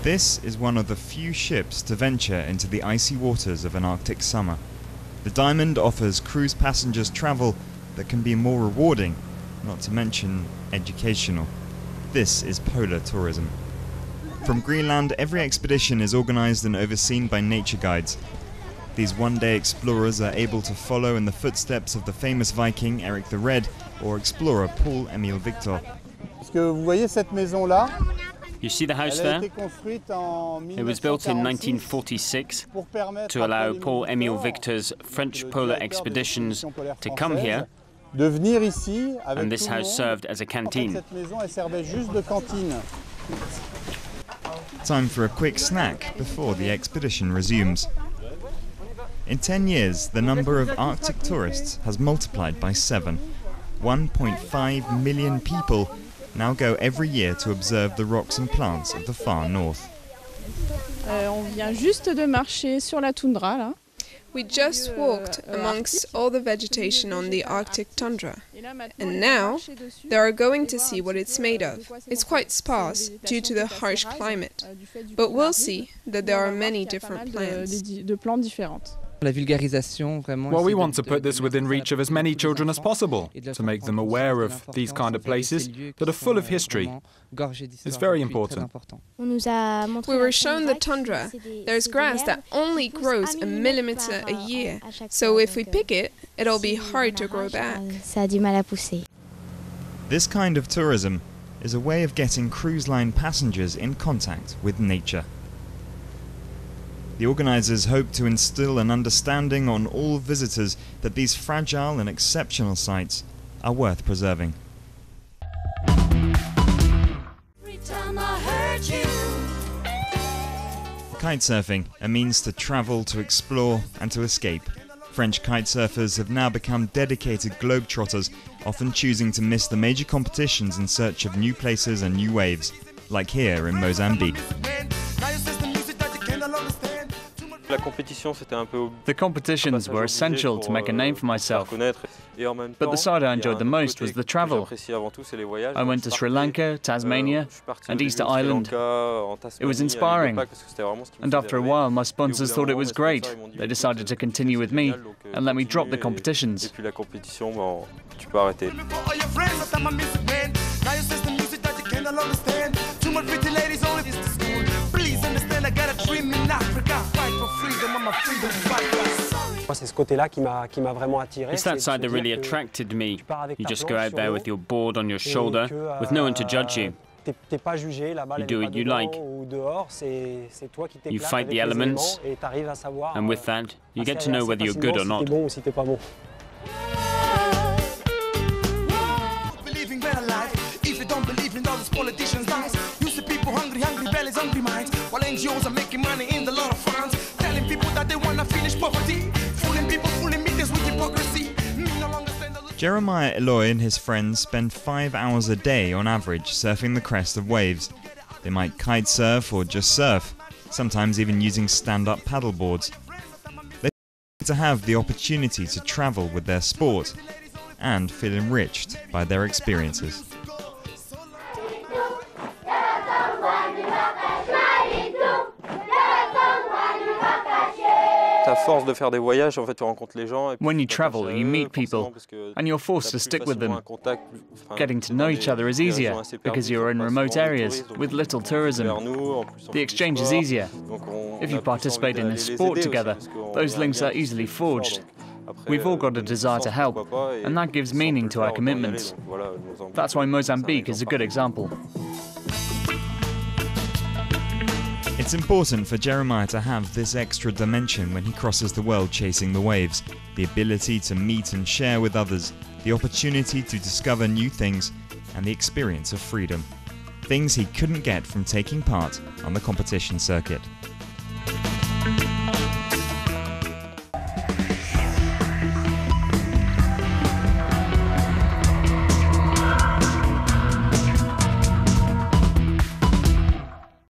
This is one of the few ships to venture into the icy waters of an Arctic summer. The Diamond offers cruise passengers travel that can be more rewarding, not to mention educational. This is polar tourism. From Greenland, every expedition is organised and overseen by nature guides. These one-day explorers are able to follow in the footsteps of the famous Viking Eric the Red or explorer Paul-Émile Victor. You see the house there? It was built in 1946 to allow Paul-Émile Victor's French polar expeditions to come here, and this house served as a canteen. Time for a quick snack before the expedition resumes. In 10 years, the number of Arctic tourists has multiplied by 7. 1.5 million people now go every year to observe the rocks and plants of the far north. On vient juste de marcher sur la toundra là. We just walked amongst all the vegetation on the Arctic tundra, and now they are going to see what it's made of. It's quite sparse due to the harsh climate, but we'll see that there are many different plants. Well, we want to put this within reach of as many children as possible, to make them aware of these kind of places that are full of history. It's very important. We were shown the tundra. There's grass that only grows a millimeter a year, so if we pick it, it'll be hard to grow back. This kind of tourism is a way of getting cruise line passengers in contact with nature. The organisers hope to instill an understanding on all visitors that these fragile and exceptional sites are worth preserving. Kitesurfing, a means to travel, to explore and to escape. French kitesurfers have now become dedicated globetrotters, often choosing to miss the major competitions in search of new places and new waves, like here in Mozambique. The competitions were essential to make a name for myself, but the side I enjoyed the most was the travel. I went to Sri Lanka, Tasmania and Easter Island. It was inspiring, and after a while my sponsors thought it was great. They decided to continue with me and let me drop the competitions. It's that side that really attracted me. You just go out there with your board on your shoulder, with no one to judge you. You do what you like. You fight the elements, and with that, you get to know whether you're good or not. NGOs are making money in the lot of funds, telling people that they want to finish poverty, fooling people, fooling meters with hypocrisy. Jérémie, ELOY and his friends spend 5 hours a day on average surfing the crest of waves. They might kite surf or just surf, sometimes even using stand-up paddleboards. They need to have the opportunity to travel with their sport and feel enriched by their experiences. When you travel, you meet people, and you're forced to stick with them. Getting to know each other is easier, because you're in remote areas, with little tourism. The exchange is easier. If you participate in a sport together, those links are easily forged. We've all got a desire to help, and that gives meaning to our commitments. That's why Mozambique is a good example. It's important for Jérémie to have this extra dimension when he crosses the world chasing the waves, the ability to meet and share with others, the opportunity to discover new things, and the experience of freedom. Things he couldn't get from taking part on the competition circuit.